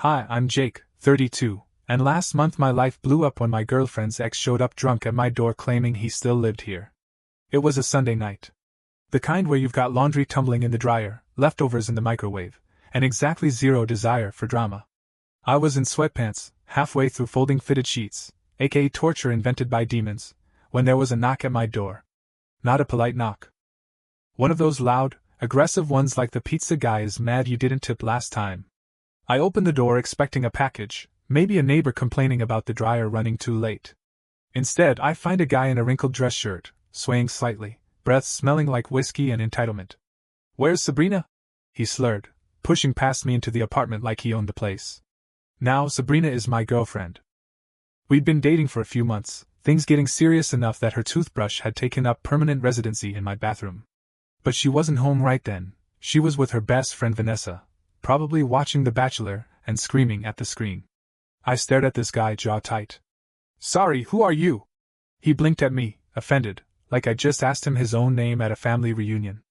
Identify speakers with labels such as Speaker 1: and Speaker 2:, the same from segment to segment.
Speaker 1: Hi, I'm Jake, 32, and last month my life blew up when my girlfriend's ex showed up drunk at my door claiming he still lived here. It was a Sunday night. The kind where you've got laundry tumbling in the dryer, leftovers in the microwave, and exactly zero desire for drama. I was in sweatpants, halfway through folding fitted sheets, aka torture invented by demons, when there was a knock at my door. Not a polite knock. One of those loud, aggressive ones like the pizza guy is mad you didn't tip last time. I opened the door expecting a package, maybe a neighbor complaining about the dryer running too late. Instead, I find a guy in a wrinkled dress shirt, swaying slightly, breath smelling like whiskey and entitlement. "Where's Sabrina?" he slurred, pushing past me into the apartment like he owned the place. Now, Sabrina is my girlfriend. We'd been dating for a few months, things getting serious enough that her toothbrush had taken up permanent residency in my bathroom. But she wasn't home right then. She was with her best friend Vanessa, probably watching The Bachelor and screaming at the screen. I stared at this guy jaw tight. "Sorry, who are you?" He blinked at me, offended, like I just asked him his own name at a family reunion.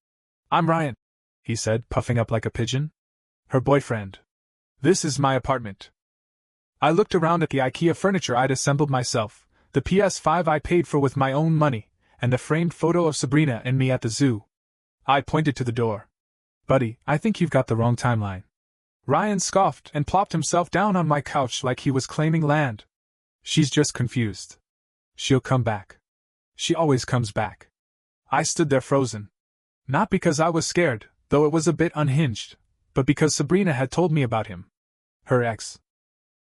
Speaker 1: "I'm Ryan," he said, puffing up like a pigeon. "Her boyfriend. This is my apartment." I looked around at the IKEA furniture I'd assembled myself, the PS5 I paid for with my own money, and the framed photo of Sabrina and me at the zoo. I pointed to the door. "Buddy, I think you've got the wrong timeline." Ryan scoffed and plopped himself down on my couch like he was claiming land. "She's just confused. She'll come back. She always comes back." I stood there frozen. Not because I was scared, though it was a bit unhinged, but because Sabrina had told me about him. Her ex.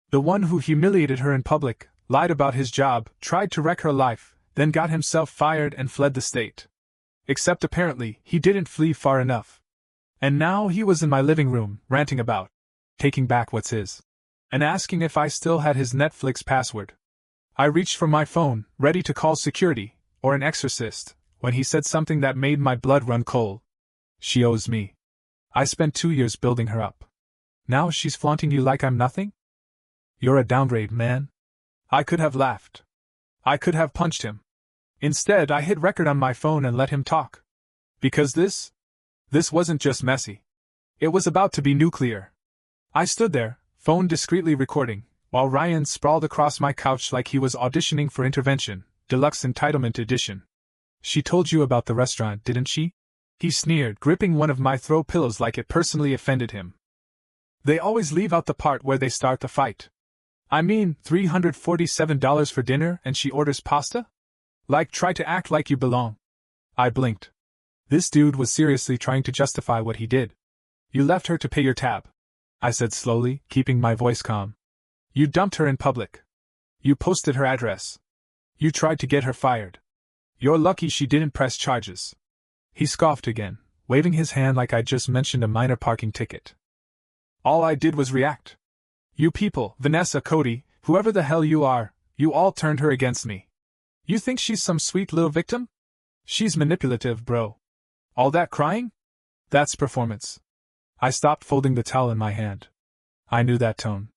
Speaker 1: The one who humiliated her in public, lied about his job, tried to wreck her life, then got himself fired and fled the state. Except apparently, he didn't flee far enough. And now he was in my living room, ranting about taking back what's his, and asking if I still had his Netflix password. I reached for my phone, ready to call security, or an exorcist, when he said something that made my blood run cold. "She owes me. I spent 2 years building her up. Now she's flaunting you like I'm nothing? You're a downgrade, man." I could have laughed. I could have punched him. Instead, I hit record on my phone and let him talk. Because this wasn't just messy. It was about to be nuclear. I stood there, phone discreetly recording, while Ryan sprawled across my couch like he was auditioning for Intervention, Deluxe Entitlement Edition. "She told you about the restaurant, didn't she?" he sneered, gripping one of my throw pillows like it personally offended him. "They always leave out the part where they start the fight. I mean, $347 for dinner and she orders pasta? Like, try to act like you belong." I blinked. This dude was seriously trying to justify what he did. "You left her to pay your tab," I said slowly, keeping my voice calm. "You dumped her in public. You posted her address. You tried to get her fired. You're lucky she didn't press charges." He scoffed again, waving his hand like I'd just mentioned a minor parking ticket. All I did was react. "You people, Vanessa, Cody, whoever the hell you are, you all turned her against me. You think she's some sweet little victim? She's manipulative, bro. All that crying? That's performance." I stopped folding the towel in my hand. I knew that tone.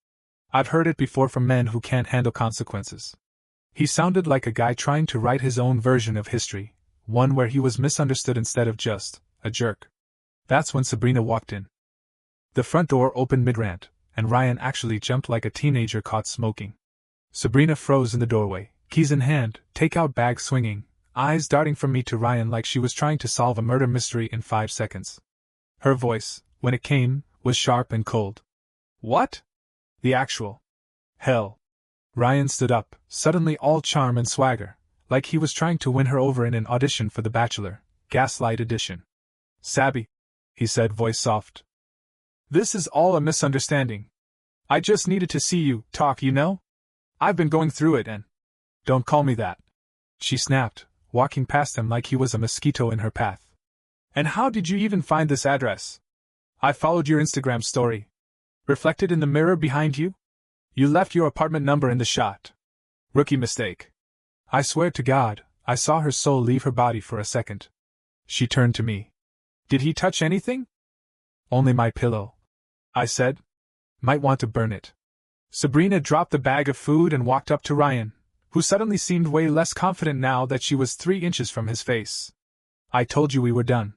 Speaker 1: I've heard it before from men who can't handle consequences. He sounded like a guy trying to write his own version of history, one where he was misunderstood instead of just a jerk. That's when Sabrina walked in. The front door opened mid-rant, and Ryan actually jumped like a teenager caught smoking. Sabrina froze in the doorway, keys in hand, takeout bag swinging, eyes darting from me to Ryan like she was trying to solve a murder mystery in 5 seconds. Her voice, when it came, was sharp and cold. "What? The actual hell?" Ryan stood up, suddenly all charm and swagger, like he was trying to win her over in an audition for The Bachelor, Gaslight Edition. "Sabby," he said, voice soft. "This is all a misunderstanding. I just needed to see you talk, you know? I've been going through it and—" "Don't call me that," she snapped, walking past him like he was a mosquito in her path. "And how did you even find this address?" "I followed your Instagram story. Reflected in the mirror behind you? You left your apartment number in the shot. Rookie mistake." I swear to God, I saw her soul leave her body for a second. She turned to me. "Did he touch anything?" "Only my pillow," I said. "Might want to burn it." Sabrina dropped the bag of food and walked up to Ryan, who suddenly seemed way less confident now that she was 3 inches from his face. "I told you we were done.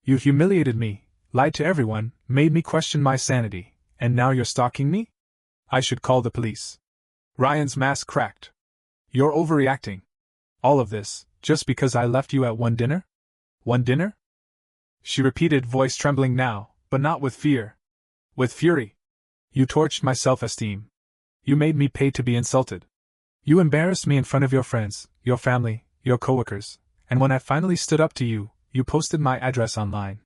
Speaker 1: You humiliated me, lied to everyone, made me question my sanity, and now you're stalking me?" I should call the police. Ryan's mask cracked. You're overreacting. All of this, just because I left you at one dinner? One dinner? She repeated, voice trembling now, but not with fear. With fury. You torched my self-esteem. You made me pay to be insulted. You embarrassed me in front of your friends, your family, your coworkers, and when I finally stood up to you, you posted my address online.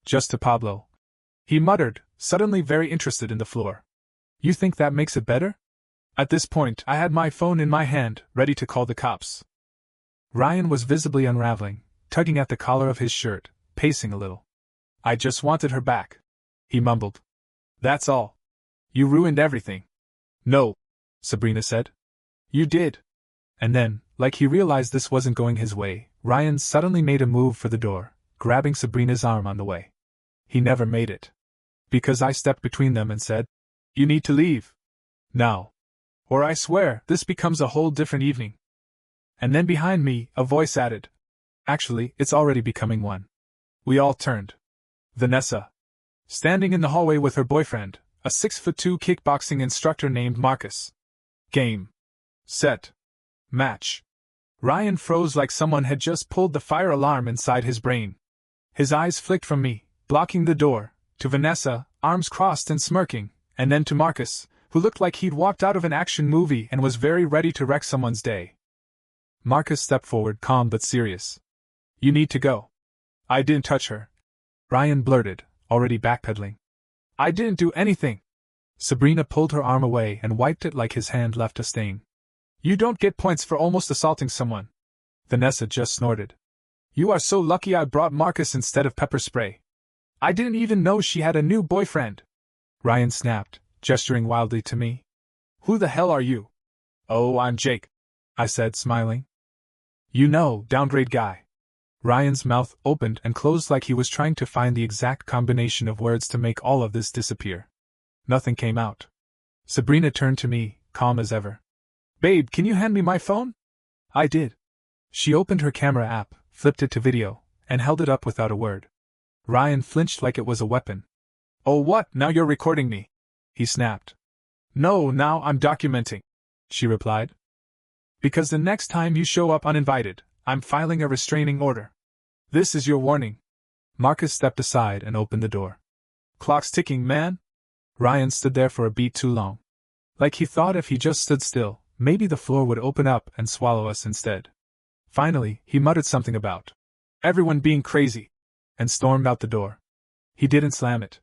Speaker 1: Just to Pablo. He muttered, suddenly very interested in the floor. You think that makes it better? At this point, I had my phone in my hand, ready to call the cops. Ryan was visibly unraveling, tugging at the collar of his shirt, pacing a little. I just wanted her back, he mumbled. That's all. You ruined everything. No, Sabrina said. You did. And then, like he realized this wasn't going his way, Ryan suddenly made a move for the door, grabbing Sabrina's arm on the way. He never made it. Because I stepped between them and said, You need to leave. Now. Or I swear, this becomes a whole different evening. And then behind me, a voice added, Actually, it's already becoming one. We all turned. Vanessa. Standing in the hallway with her boyfriend, a 6'2" kickboxing instructor named Marcus. Game. Set. Match. Ryan froze like someone had just pulled the fire alarm inside his brain. His eyes flicked from me, blocking the door, to Vanessa, arms crossed and smirking, and then to Marcus, who looked like he'd walked out of an action movie and was very ready to wreck someone's day. Marcus stepped forward, calm but serious. You need to go. I didn't touch her. Ryan blurted, already backpedaling. I didn't do anything. Sabrina pulled her arm away and wiped it like his hand left a stain. You don't get points for almost assaulting someone. Vanessa just snorted. You are so lucky I brought Marcus instead of pepper spray. I didn't even know she had a new boyfriend. Ryan snapped, gesturing wildly to me. Who the hell are you? Oh, I'm Jake, I said, smiling. You know, downgrade guy. Ryan's mouth opened and closed like he was trying to find the exact combination of words to make all of this disappear. Nothing came out. Sabrina turned to me, calm as ever. Babe, can you hand me my phone? I did. She opened her camera app, flipped it to video, and held it up without a word. Ryan flinched like it was a weapon. Oh what, now you're recording me? He snapped. No, now I'm documenting, she replied. Because the next time you show up uninvited, I'm filing a restraining order. This is your warning. Marcus stepped aside and opened the door. Clock's ticking, man. Ryan stood there for a beat too long. Like he thought if he just stood still, maybe the floor would open up and swallow us instead. Finally, he muttered something about everyone being crazy, and stormed out the door. He didn't slam it.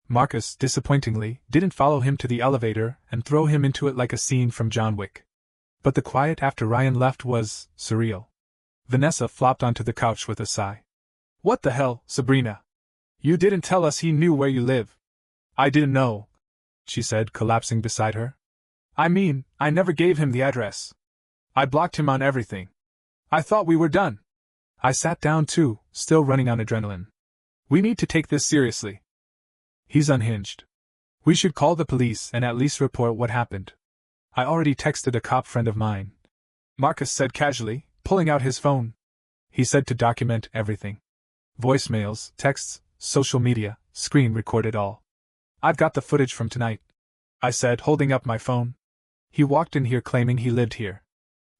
Speaker 1: Marcus, disappointingly, didn't follow him to the elevator and throw him into it like a scene from John Wick. But the quiet after Ryan left was surreal. Vanessa flopped onto the couch with a sigh. What the hell, Sabrina? You didn't tell us he knew where you live. I didn't know, she said, collapsing beside her. I mean, I never gave him the address. I blocked him on everything. I thought we were done. I sat down too, still running on adrenaline. We need to take this seriously. He's unhinged. We should call the police and at least report what happened. I already texted a cop friend of mine. Marcus said casually, pulling out his phone. He said to document everything. Voicemails, texts, social media, screen recorded all. I've got the footage from tonight, I said, holding up my phone. He walked in here claiming he lived here.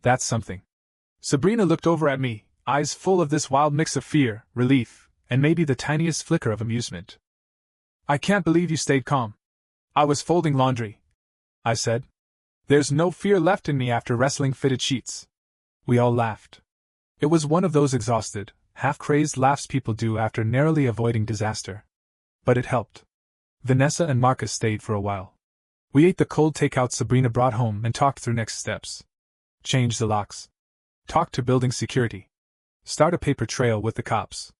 Speaker 1: That's something. Sabrina looked over at me, eyes full of this wild mix of fear, relief, and maybe the tiniest flicker of amusement. I can't believe you stayed calm. I was folding laundry, I said. There's no fear left in me after wrestling fitted sheets. We all laughed. It was one of those exhausted, half-crazed laughs people do after narrowly avoiding disaster. But it helped. Vanessa and Marcus stayed for a while. We ate the cold takeout Sabrina brought home and talked through next steps. Change the locks. Talk to building security. Start a paper trail with the cops.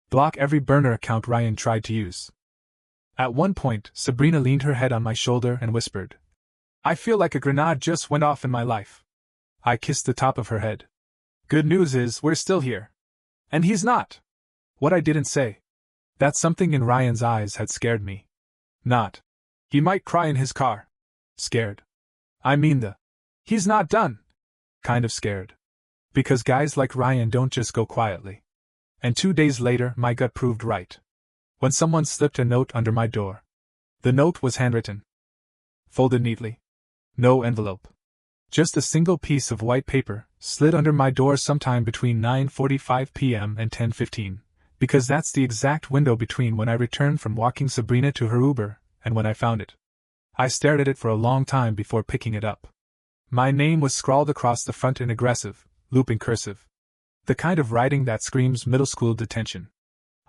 Speaker 1: Block every burner account Ryan tried to use. At one point, Sabrina leaned her head on my shoulder and whispered, I feel like a grenade just went off in my life. I kissed the top of her head. Good news is, we're still here. And he's not. What I didn't say. That something in Ryan's eyes had scared me. Not. He might cry in his car. Scared. I mean he's not done. Kind of scared. Because guys like Ryan don't just go quietly. And 2 days later, my gut proved right. When someone slipped a note under my door. The note was handwritten. folded neatly. No envelope. Just a single piece of white paper, slid under my door sometime between 9:45 p.m. and 10:15, because that's the exact window between when I returned from walking Sabrina to her Uber and when I found it. I stared at it for a long time before picking it up. My name was scrawled across the front in aggressive, looping cursive. The kind of writing that screams middle school detention.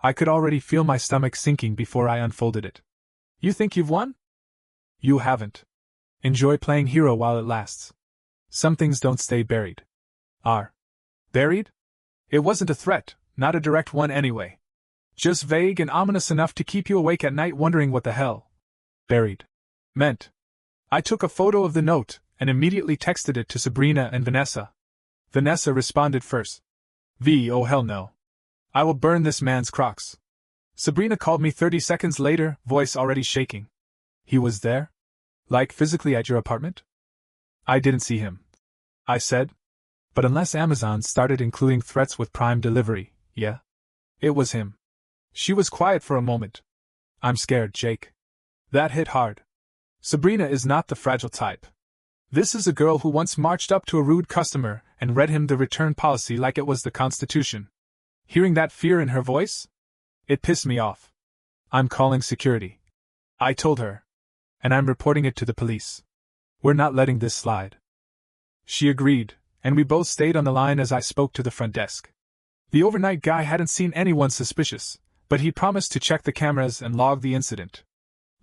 Speaker 1: I could already feel my stomach sinking before I unfolded it. You think you've won? You haven't. Enjoy playing hero while it lasts. Some things don't stay buried. Are buried? It wasn't a threat, not a direct one anyway. Just vague and ominous enough to keep you awake at night wondering what the hell buried meant. I took a photo of the note and immediately texted it to Sabrina and Vanessa. Vanessa responded first. Oh hell no. I will burn this man's Crocs. Sabrina called me 30 seconds later, voice already shaking. He was there? Like physically at your apartment? I didn't see him, I said. But unless Amazon started including threats with Prime delivery, yeah. It was him. She was quiet for a moment. I'm scared, Jake. That hit hard. Sabrina is not the fragile type. This is a girl who once marched up to a rude customer and read him the return policy like it was the Constitution. Hearing that fear in her voice? It pissed me off. I'm calling security, I told her. And I'm reporting it to the police. We're not letting this slide. She agreed, and we both stayed on the line as I spoke to the front desk. The overnight guy hadn't seen anyone suspicious, but he promised to check the cameras and log the incident.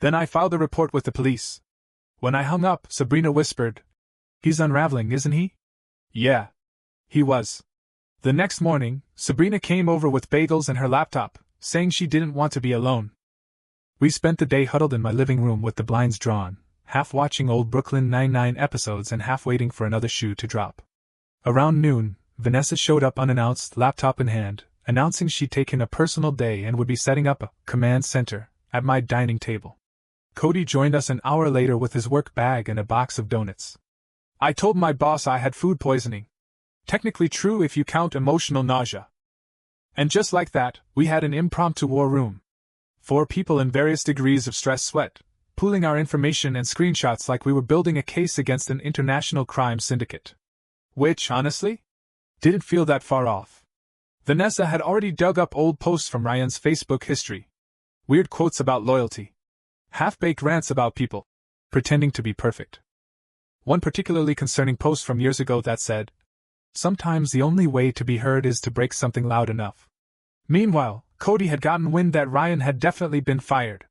Speaker 1: Then I filed a report with the police. When I hung up, Sabrina whispered, "He's unraveling, isn't he?" Yeah. He was. The next morning, Sabrina came over with bagels and her laptop, saying she didn't want to be alone. We spent the day huddled in my living room with the blinds drawn, half watching old Brooklyn Nine-Nine episodes and half waiting for another shoe to drop. Around noon, Vanessa showed up unannounced, laptop in hand, announcing she'd taken a personal day and would be setting up a command center at my dining table. Cody joined us an hour later with his work bag and a box of donuts. I told my boss I had food poisoning. Technically true if you count emotional nausea. And just like that, we had an impromptu war room. 4 people in various degrees of stress sweat, pooling our information and screenshots like we were building a case against an international crime syndicate. Which, honestly, didn't feel that far off. Vanessa had already dug up old posts from Ryan's Facebook history. Weird quotes about loyalty. Half-baked rants about people pretending to be perfect. One particularly concerning post from years ago that said, "Sometimes the only way to be heard is to break something loud enough." Meanwhile, Cody had gotten wind that Ryan had definitely been fired.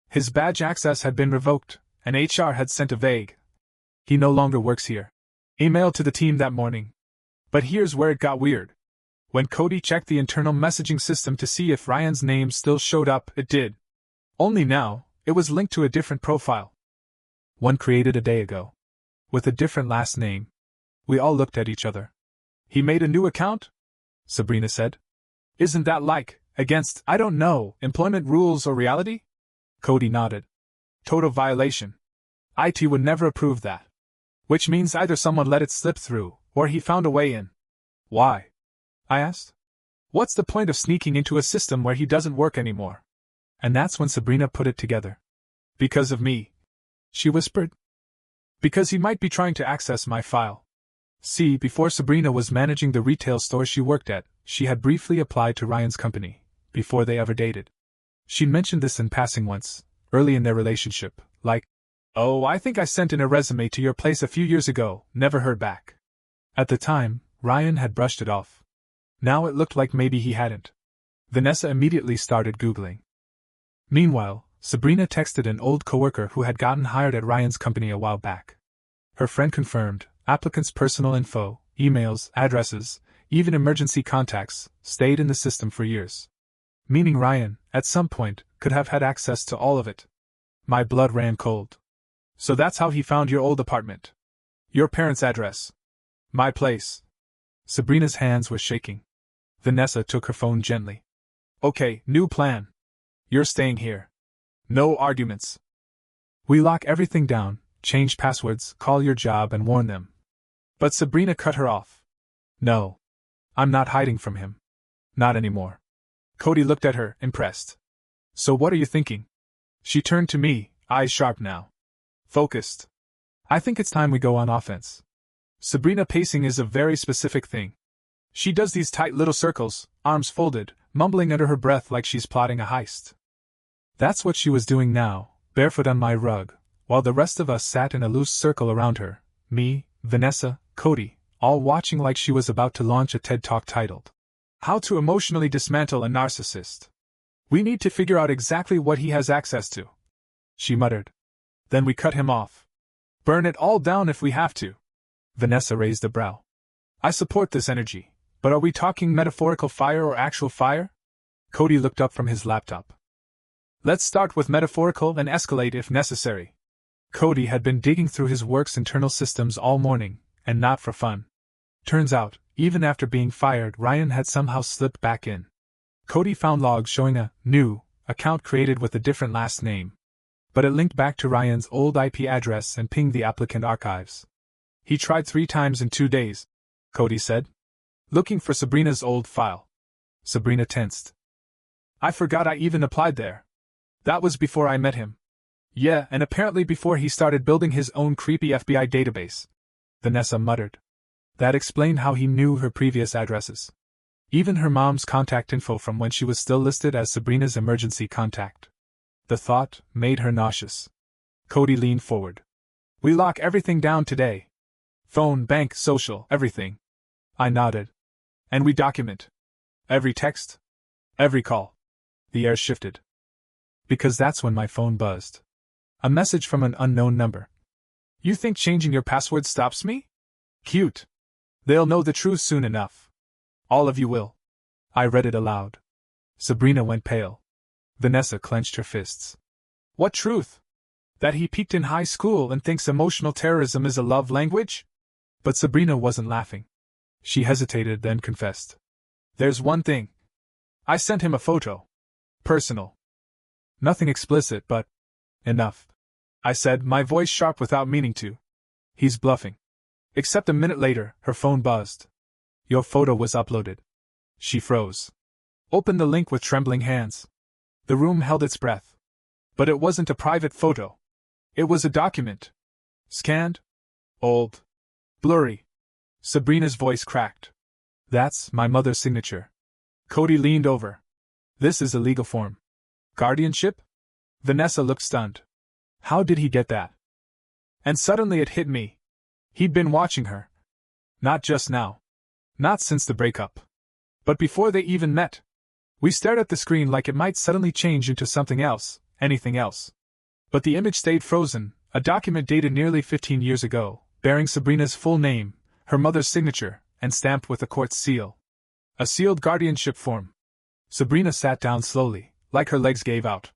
Speaker 1: His badge access had been revoked, and HR had sent a vague, "He no longer works here," email to the team that morning. But here's where it got weird. When Cody checked the internal messaging system to see if Ryan's name still showed up, it did. Only now, it was linked to a different profile. One created a day ago. With a different last name. We all looked at each other. "He made a new account?" Sabrina said. "Isn't that like, against, I don't know, employment rules or reality?" Cody nodded. "Total violation. IT would never approve that. Which means either someone let it slip through, or he found a way in." "Why?" I asked. "What's the point of sneaking into a system where he doesn't work anymore?" And that's when Sabrina put it together. "Because of me," she whispered. "Because he might be trying to access my file." See, before Sabrina was managing the retail store she worked at, she had briefly applied to Ryan's company, before they ever dated. She'd mentioned this in passing once, early in their relationship, like, "Oh, I think I sent in a resume to your place a few years ago, never heard back." At the time, Ryan had brushed it off. Now it looked like maybe he hadn't. Vanessa immediately started Googling. Meanwhile, Sabrina texted an old coworker who had gotten hired at Ryan's company a while back. Her friend confirmed, applicants' personal info, emails, addresses, even emergency contacts, stayed in the system for years. Meaning Ryan, at some point, could have had access to all of it. My blood ran cold. "So that's how he found your old apartment. Your parents' address. My place." Sabrina's hands were shaking. Vanessa took her phone gently. "Okay, new plan. You're staying here. No arguments. We lock everything down, change passwords, call your job and warn them." But Sabrina cut her off. "No. I'm not hiding from him. Not anymore." Cody looked at her, impressed. "So what are you thinking?" She turned to me, eyes sharp now. Focused. I think it's time we go on offense. Sabrina pacing is a very specific thing. She does these tight little circles, arms folded, mumbling under her breath like she's plotting a heist. That's what she was doing now, barefoot on my rug, while the rest of us sat in a loose circle around her, me, Vanessa, Cody, all watching like she was about to launch a TED Talk titled, "How to Emotionally Dismantle a Narcissist." "We need to figure out exactly what he has access to," she muttered. "Then we cut him off. Burn it all down if we have to." Vanessa raised a brow. "I support this energy, but are we talking metaphorical fire or actual fire?" Cody looked up from his laptop. "Let's start with metaphorical and escalate if necessary." Cody had been digging through his work's internal systems all morning, and not for fun. Turns out, even after being fired, Ryan had somehow slipped back in. Cody found logs showing a new account created with a different last name. But it linked back to Ryan's old IP address and pinged the applicant archives. "He tried 3 times in 2 days," Cody said. "Looking for Sabrina's old file." Sabrina tensed. "I forgot I even applied there. That was before I met him." "Yeah, and apparently before he started building his own creepy FBI database," Vanessa muttered. That explained how he knew her previous addresses. Even her mom's contact info from when she was still listed as Sabrina's emergency contact. The thought made her nauseous. Cody leaned forward. "We lock everything down today. Phone, bank, social, everything." I nodded. "And we document every text, every call." The air shifted. Because that's when my phone buzzed. A message from an unknown number. "You think changing your password stops me? Cute. They'll know the truth soon enough. All of you will." I read it aloud. Sabrina went pale. Vanessa clenched her fists. "What truth? That he peaked in high school and thinks emotional terrorism is a love language?" But Sabrina wasn't laughing. She hesitated, then confessed. "There's one thing. I sent him a photo. Personal. Nothing explicit, but enough," I said, my voice sharp without meaning to. "He's bluffing." Except a minute later, her phone buzzed. "Your photo was uploaded." She froze. Opened the link with trembling hands. The room held its breath. But it wasn't a private photo. It was a document. Scanned. Old. Blurry. Sabrina's voice cracked. "That's my mother's signature." Cody leaned over. "This is a legal form." "Guardianship?" Vanessa looked stunned. "How did he get that?" And suddenly it hit me. He'd been watching her. Not just now. Not since the breakup. But before they even met. We stared at the screen like it might suddenly change into something else, anything else. But the image stayed frozen, a document dated nearly 15 years ago, bearing Sabrina's full name, her mother's signature, and stamped with the court's seal. A sealed guardianship form. Sabrina sat down slowly, like her legs gave out.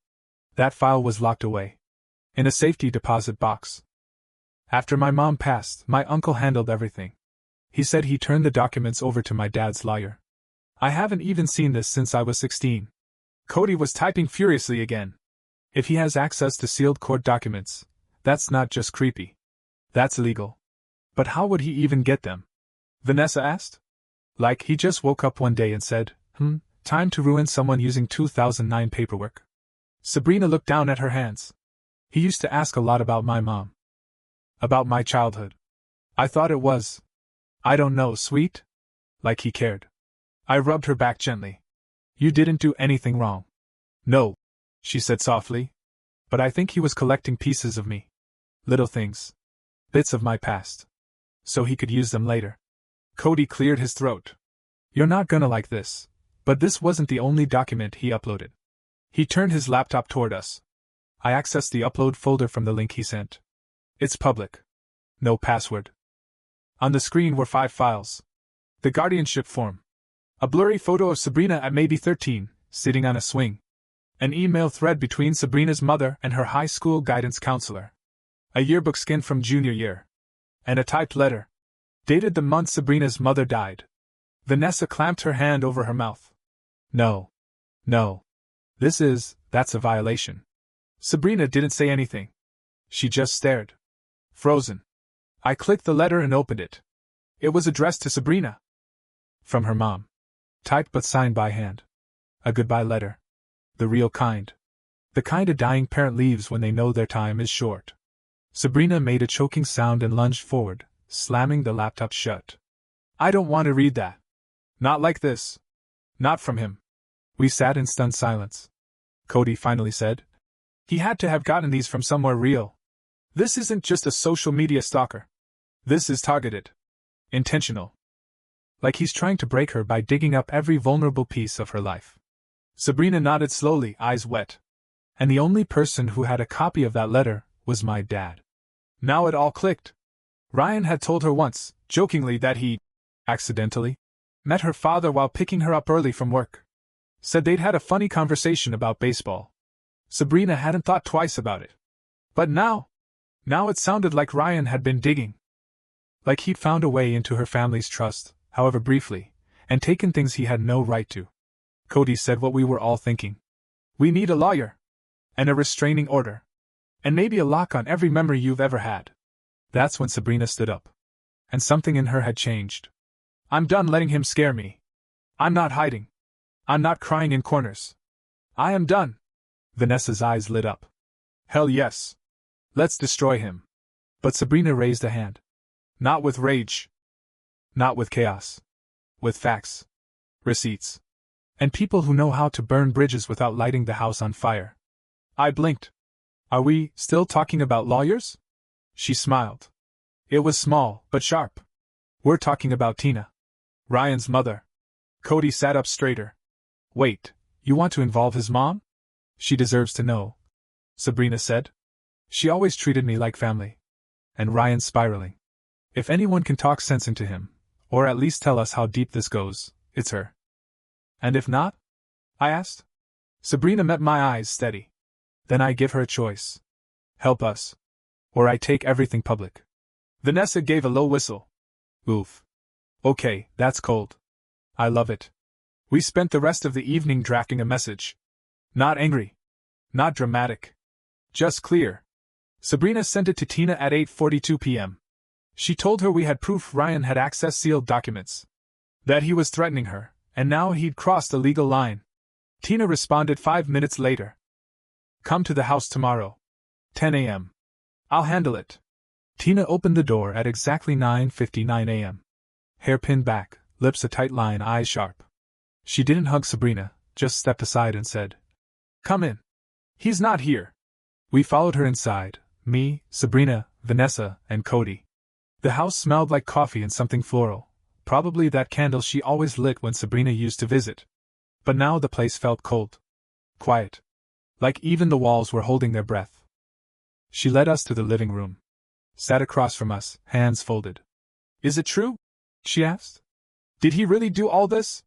Speaker 1: That file was locked away. In a safety deposit box. After my mom passed, my uncle handled everything. He said he turned the documents over to my dad's lawyer. I haven't even seen this since I was 16. Cody was typing furiously again. If he has access to sealed court documents, that's not just creepy. That's illegal. But how would he even get them? Vanessa asked. Like he just woke up one day and said, time to ruin someone using 2009 paperwork. Sabrina looked down at her hands. He used to ask a lot about my mom. About my childhood. I thought it was, I don't know, sweet? Like he cared. I rubbed her back gently. You didn't do anything wrong. No, she said softly. But I think he was collecting pieces of me. Little things. Bits of my past. So he could use them later. Cody cleared his throat. You're not gonna like this. But this wasn't the only document he uploaded. He turned his laptop toward us. I accessed the upload folder from the link he sent. It's public. No password. On the screen were 5 files. The guardianship form. A blurry photo of Sabrina at maybe 13, sitting on a swing. An email thread between Sabrina's mother and her high school guidance counselor. A yearbook skinned from junior year. And a typed letter. Dated the month Sabrina's mother died. Vanessa clamped her hand over her mouth. No. No. That's a violation. Sabrina didn't say anything. She just stared. Frozen. I clicked the letter and opened it. It was addressed to Sabrina. From her mom. Typed but signed by hand. A goodbye letter. The real kind. The kind a dying parent leaves when they know their time is short. Sabrina made a choking sound and lunged forward, slamming the laptop shut. I don't want to read that. Not like this. Not from him. We sat in stunned silence. Cody finally said. He had to have gotten these from somewhere real. This isn't just a social media stalker. This is targeted. Intentional. Like he's trying to break her by digging up every vulnerable piece of her life. Sabrina nodded slowly, eyes wet. And the only person who had a copy of that letter was my dad. Now it all clicked. Ryan had told her once, jokingly, that he, accidentally, met her father while picking her up early from work. Said they'd had a funny conversation about baseball. Sabrina hadn't thought twice about it. But now it sounded like Ryan had been digging. Like he'd found a way into her family's trust, however briefly, and taken things he had no right to. Cody said what we were all thinking. We need a lawyer. And a restraining order. And maybe a lock on every memory you've ever had. That's when Sabrina stood up. And something in her had changed. I'm done letting him scare me. I'm not hiding. I'm not crying in corners. I am done. Vanessa's eyes lit up. Hell yes. Let's destroy him. But Sabrina raised a hand. Not with rage. Not with chaos. With facts. Receipts. And people who know how to burn bridges without lighting the house on fire. I blinked. Are we still talking about lawyers? She smiled. It was small, but sharp. We're talking about Tina. Ryan's mother. Cody sat up straighter. Wait, you want to involve his mom? She deserves to know, Sabrina said. She always treated me like family. And Ryan's spiraling. If anyone can talk sense into him, or at least tell us how deep this goes, it's her. And if not? I asked. Sabrina met my eyes steady. Then I give her a choice. Help us. Or I take everything public. Vanessa gave a low whistle. Oof. Okay, that's cold. I love it. We spent the rest of the evening drafting a message. Not angry. Not dramatic. Just clear. Sabrina sent it to Tina at 8:42 p.m. She told her we had proof Ryan had accessed sealed documents. That he was threatening her, and now he'd crossed the legal line. Tina responded 5 minutes later. Come to the house tomorrow. 10 a.m. I'll handle it. Tina opened the door at exactly 9:59 a.m. Hair pinned back, lips a tight line, eyes sharp. She didn't hug Sabrina, just stepped aside and said, Come in. He's not here. We followed her inside, me, Sabrina, Vanessa, and Cody. The house smelled like coffee and something floral, probably that candle she always lit when Sabrina used to visit. But now the place felt cold. Quiet. Like even the walls were holding their breath. She led us to the living room. Sat across from us, hands folded. Is it true? She asked. Did he really do all this?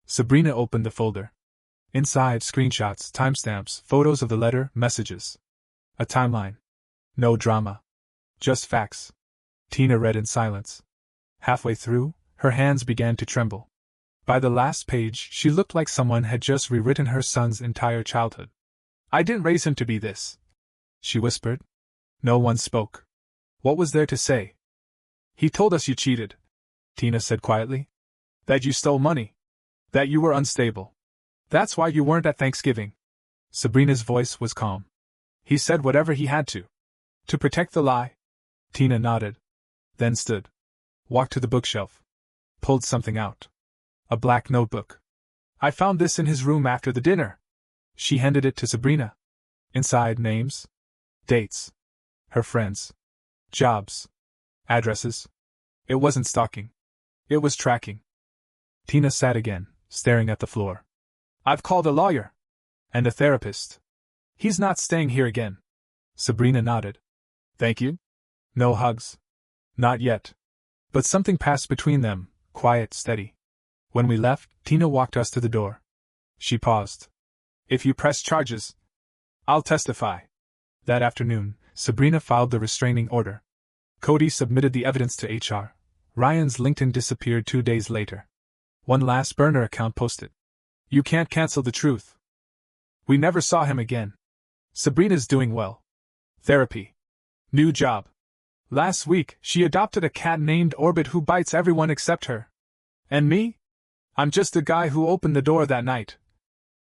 Speaker 1: Sabrina opened the folder. Inside, screenshots, timestamps, photos of the letter, messages. A timeline. No drama. Just facts. Tina read in silence. Halfway through, her hands began to tremble. By the last page, she looked like someone had just rewritten her son's entire childhood. I didn't raise him to be this, she whispered. No one spoke. What was there to say? He told us you cheated, Tina said quietly. That you stole money. That you were unstable. That's why you weren't at Thanksgiving. Sabrina's voice was calm. He said whatever he had to. To protect the lie. Tina nodded. Then stood. Walked to the bookshelf. Pulled something out. A black notebook. I found this in his room after the dinner. She handed it to Sabrina. Inside, names. Dates. Her friends. Jobs. Addresses. It wasn't stalking. It was tracking. Tina sat again, staring at the floor. I've called a lawyer. And a therapist. He's not staying here again. Sabrina nodded. Thank you? No hugs. Not yet. But something passed between them, quiet, steady. When we left, Tina walked us to the door. She paused. If you press charges, I'll testify. That afternoon, Sabrina filed the restraining order. Cody submitted the evidence to HR. Ryan's LinkedIn disappeared 2 days later. One last burner account posted. You can't cancel the truth. We never saw him again. Sabrina's doing well. Therapy. New job. Last week, she adopted a cat named Orbit who bites everyone except her. And me? I'm just the guy who opened the door that night.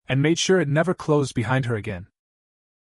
Speaker 1: And made sure it never closed behind her again.